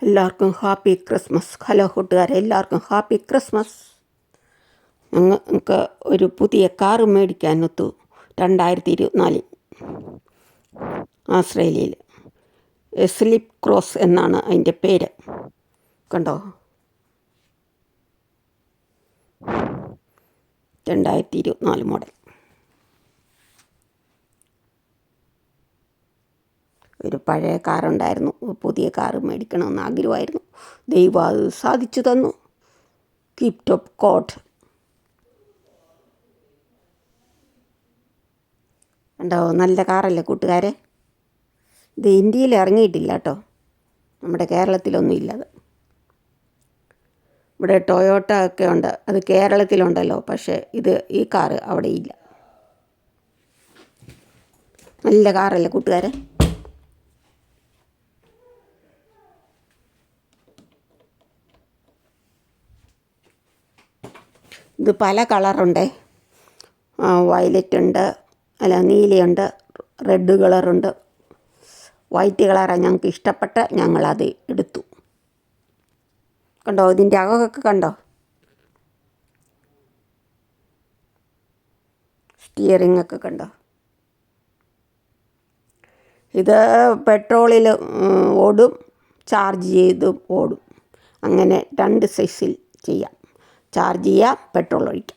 എല്ലാവർക്കും happy Christmas. Hello കൂട്ടുകാരെ, എല്ലാവർക്കും ഹാപ്പി ക്രിസ്മസ്. ഞങ്ങൾക്ക് ഒരു പുതിയ കാറ് മേടിക്കാനൊത്തു 2024 ആസ്ട്രേലിയയിൽ. സ്ലിപ്പ് ക്രോസ് എന്നാണ് അതിൻ്റെ പേര്. കണ്ടോ, 2024 മോഡൽ. ഒരു പഴയ കാറുണ്ടായിരുന്നു, പുതിയ കാറ് മേടിക്കണമെന്ന് ആഗ്രഹമായിരുന്നു. ദൈവം അത് സാധിച്ചു തന്നു. Keep top coat. ഉണ്ടോ, നല്ല കാറല്ലേ കൂട്ടുകാരെ. ഇത് ഇന്ത്യയിൽ ഇറങ്ങിയിട്ടില്ല കേട്ടോ, നമ്മുടെ കേരളത്തിലൊന്നും ഇല്ലത്. ഇവിടെ ടൊയോട്ട ഒക്കെ ഉണ്ട്, അത് കേരളത്തിലുണ്ടല്ലോ, പക്ഷേ ഈ കാറ് അവിടെ ഇല്ല. നല്ല കാറല്ലേ കൂട്ടുകാരെ. ഇത് പല കളറുണ്ട്. വയലറ്റ് ഉണ്ട്, നീലയുണ്ട്, റെഡ് കളറുണ്ട്. വൈറ്റ് കളറാണ് ഞങ്ങൾക്ക് ഇഷ്ടപ്പെട്ട് ഞങ്ങളത് എടുത്തു. കണ്ടോ, ഇതിൻ്റെ അകമൊക്കെ കണ്ടോ, സ്റ്റിയറിംഗ് ഒക്കെ കണ്ടോ. ഇത് പെട്രോളിൽ ഓടും, ചാർജ് ചെയ്തും ഓടും. അങ്ങനെ 2 സൈസിൽ ചെയ്യാം. ചാർജ് ചെയ്യാം, പെട്രോൾ ഒഴിക്കാം.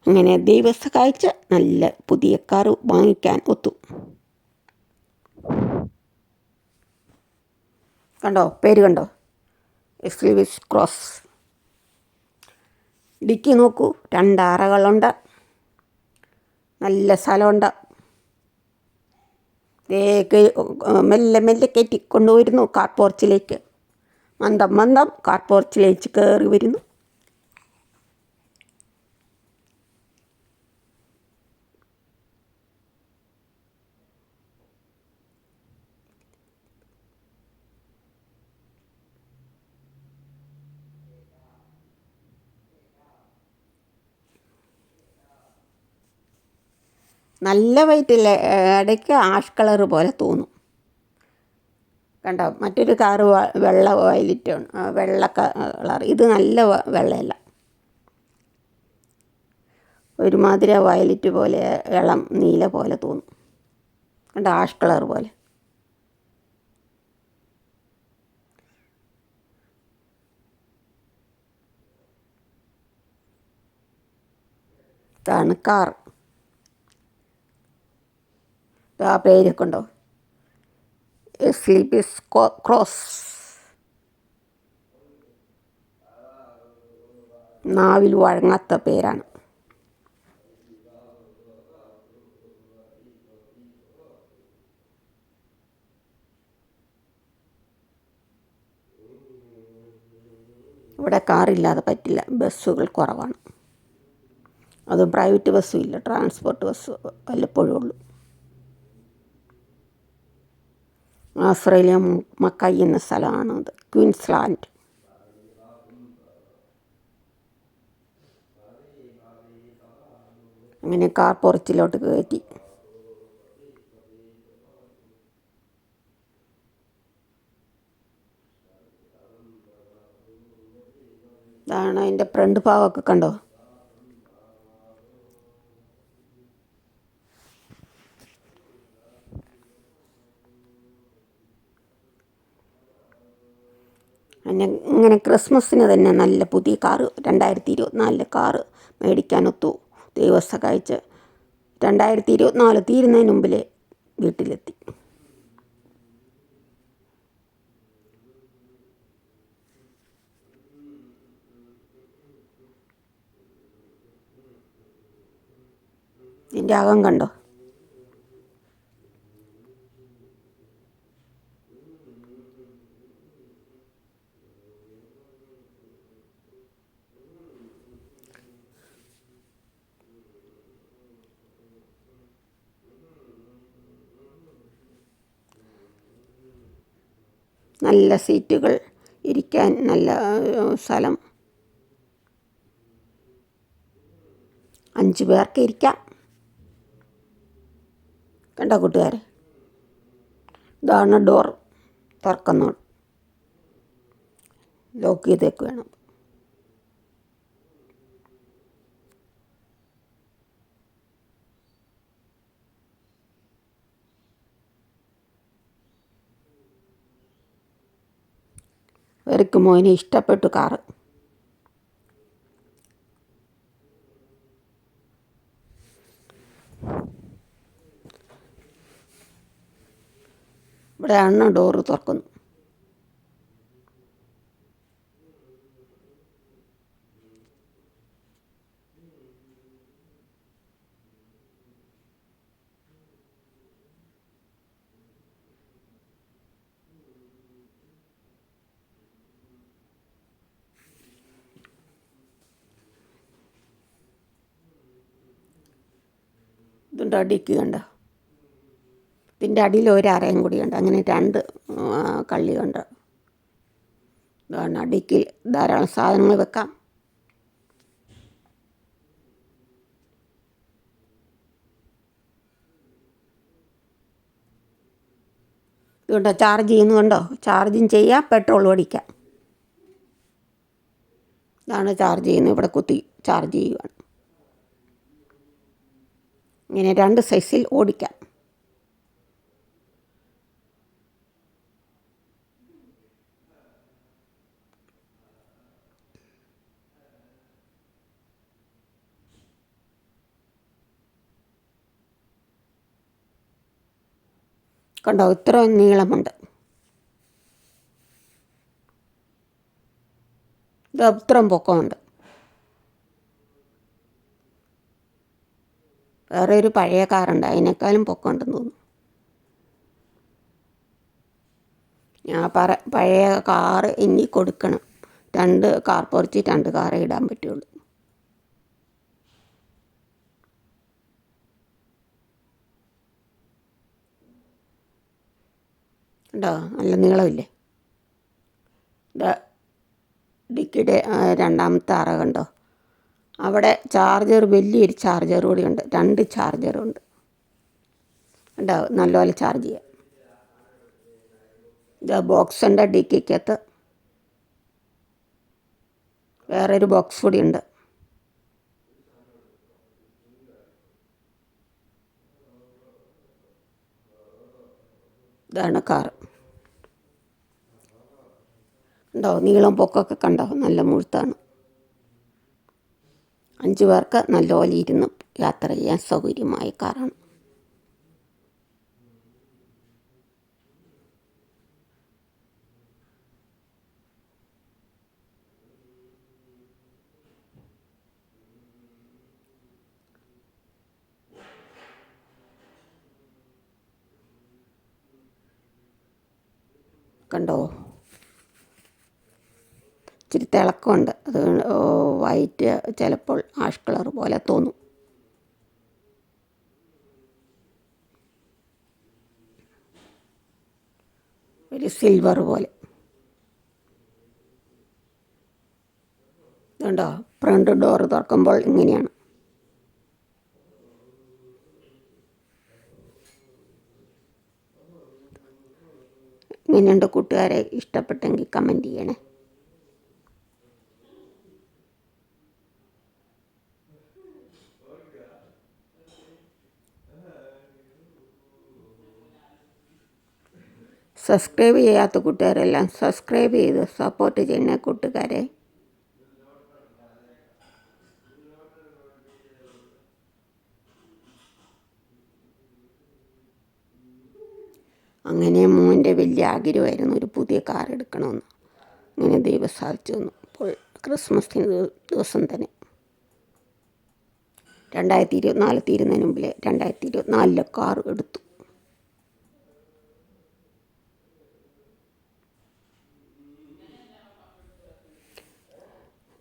അങ്ങനെ ദൈവം സഹായിച്ച് നല്ല പുതിയ കാറ് വാങ്ങിക്കാൻ ഒത്തു. കണ്ടോ, പേര് കണ്ടോ, സ്ലിപ്പ് ക്രോസ്. ഡിക്കി നോക്കൂ, 2 അറകളുണ്ട്, നല്ല സ്ഥലമുണ്ട്. മെല്ലെ മെല്ലെ കയറ്റി കൊണ്ടുവരുന്നു കാർ പോർച്ചിലേക്ക്. മന്ദം മന്ദം കാർ പോർച്ചിലേക്ക് കയറി വരുന്നു. നല്ല വൈറ്റില്ല, ഇടയ്ക്ക് ആഷ് കളർ പോലെ തോന്നും. കണ്ടോ, മറ്റൊരു കാറ് വെള്ള വയലറ്റാണ്, വെള്ള കളർ. ഇത് നല്ല വെള്ളയല്ല, ഒരുമാതിരി വയലറ്റ് പോലെ, ഇളം നീല പോലെ തോന്നും. കണ്ടോ, ആഷ് കളർ പോലെ. ഇതാണ് കാർ. ആ പേരൊക്കെ ഉണ്ടോ, സ്ലിപ്പ് ക്രോസ്. നാവിൽ വഴങ്ങാത്ത പേരാണ്. ഇവിടെ കാറില്ലാതെ പറ്റില്ല, ബസ്സുകൾ കുറവാണ്. അതും പ്രൈവറ്റ് ബസ്സും ഇല്ല, ട്രാൻസ്പോർട്ട് ബസ് വല്ലപ്പോഴും ഉള്ളൂ. ആസ്ട്രേലിയ മക്കായി എന്ന സ്ഥലമാണത്, ക്വീൻസ്ലാൻഡ്. അങ്ങനെ കാർ പോർച്ചിലോട്ട് കയറ്റി. ഇതാണ് അതിൻ്റെ ഫ്രണ്ട് ഭാഗമൊക്കെ കണ്ടോ. ഇങ്ങനെ ക്രിസ്മസിന് തന്നെ നല്ല പുതിയ കാറ് 2024 കാറ് മേടിക്കാനൊത്തു. ദൈവം സഹായിച്ച് 2024 തീരുന്നതിന് മുമ്പിലേ വീട്ടിലെത്തി. ഇതിൻ്റെ അകം കണ്ടോ. നല്ല സീറ്റുകൾ, ഇരിക്കാൻ നല്ല സ്ഥലം. 5 പേർക്ക് ഇരിക്കാം. കണ്ടോ കൂട്ടുകാരെ, ഇതാണ് ഡോർ തുറക്കുന്നു, ലോക്ക് ചെയ്തേക്ക് വേണം. ഇവർക്ക് മോനെ ഇഷ്ടപ്പെട്ടു കാറ്. ഇവിടെയാണ് ഡോറ് തുറക്കുന്നു. ഇതുണ്ട് അടിക്ക് കണ്ടോ, ഇതിൻ്റെ അടിയിൽ ഒരു അറയും കൂടി ഉണ്ട്. അങ്ങനെ രണ്ട് കള്ളി ഉണ്ട്. ഇതാണ് അടിക്ക് ധാരാളം സാധനങ്ങൾ വെക്കാം. ഇതുകൊണ്ടോ ചാർജ് ചെയ്യുന്നുണ്ടോ, ചാർജും ചെയ്യാം, പെട്രോൾ അടിക്കാം. ഇതാണ് ചാർജ് ചെയ്യുന്നത്. ഇവിടെ കുത്തി ചാർജ് ചെയ്യുകയാണ്. ഇങ്ങനെ രണ്ട് സൈസിൽ ഓടിക്കാം. കണ്ടോ, ഇത്രയും നീളമുണ്ട്. ഇത് ഇത്രയും പൊക്കമുണ്ട്. വേറെ ഒരു പഴയ കാറുണ്ട്, അതിനേക്കാളും പൊക്കമുണ്ടെന്ന് തോന്നുന്നു. ഞാൻ പഴയ കാറ് ഇനി കൊടുക്കണം. 2 കാർ പോർച്ച് 2 കാറേ ഇടാൻ പറ്റുള്ളൂ. ഉണ്ടോ, നല്ല നീളമില്ലേ. ഡിക്കിയുടെ രണ്ടാമത്തെ അറ കണ്ടോ, അവിടെ ചാർജർ, വലിയൊരു ചാർജർ കൂടി ഉണ്ട്. 2 ചാർജറുണ്ട്. ഉണ്ടോ, നല്ലപോലെ ചാർജ് ചെയ്യാം. ഇത് ബോക്സുണ്ട് ഡിക്കിക്കകത്ത്. വേറൊരു ബോക്സ് കൂടി ഉണ്ട്. ഇതാണ് കാറ്. ഉണ്ടോ, നീളം പൊക്കമൊക്കെ കണ്ടോ, നല്ല മുഴുത്താണ്. 5 പേർക്ക് നല്ലപോലെ ഇരുന്ന് യാത്ര ചെയ്യാൻ സൗകര്യമായ കാറാണ്. കണ്ടോ, ഇച്ചിരി തിളക്കമുണ്ട്. അത് വൈറ്റ് ചിലപ്പോൾ ആഷ് കളർ പോലെ തോന്നും. ഒരു സിൽവർ പോലെ. ഇതുണ്ടോ, ഫ്രണ്ട് ഡോറ് തുറക്കുമ്പോൾ ഇങ്ങനെയാണ്. ഇങ്ങനെയുണ്ട് കൂട്ടുകാരെ. ഇഷ്ടപ്പെട്ടെങ്കിൽ കമൻറ്റ് ചെയ്യണേ. സബ്സ്ക്രൈബ് ചെയ്യാത്ത കൂട്ടുകാരെല്ലാം സബ്സ്ക്രൈബ് ചെയ്ത് സപ്പോർട്ട് ചെയ്യുന്ന കൂട്ടുകാരെ. അങ്ങനെ മോൻ്റെ വലിയ ആഗ്രഹമായിരുന്നു ഒരു പുതിയ കാർ എടുക്കണമെന്ന്. അങ്ങനെ ദൈവം സാധിച്ചു തന്നു. ഇപ്പോൾ ക്രിസ്മസിന് ദിവസം തന്നെ 2024 തീരുന്നതിന് മുമ്പിൽ 2024 കാർ എടുത്തു.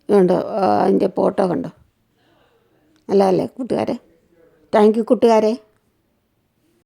കണ്ടോ, അതിൻ്റെ ഫോട്ടോ കണ്ടോ, നല്ലതല്ലേ കൂട്ടുകാരെ. താങ്ക് യു കൂട്ടുകാരെ.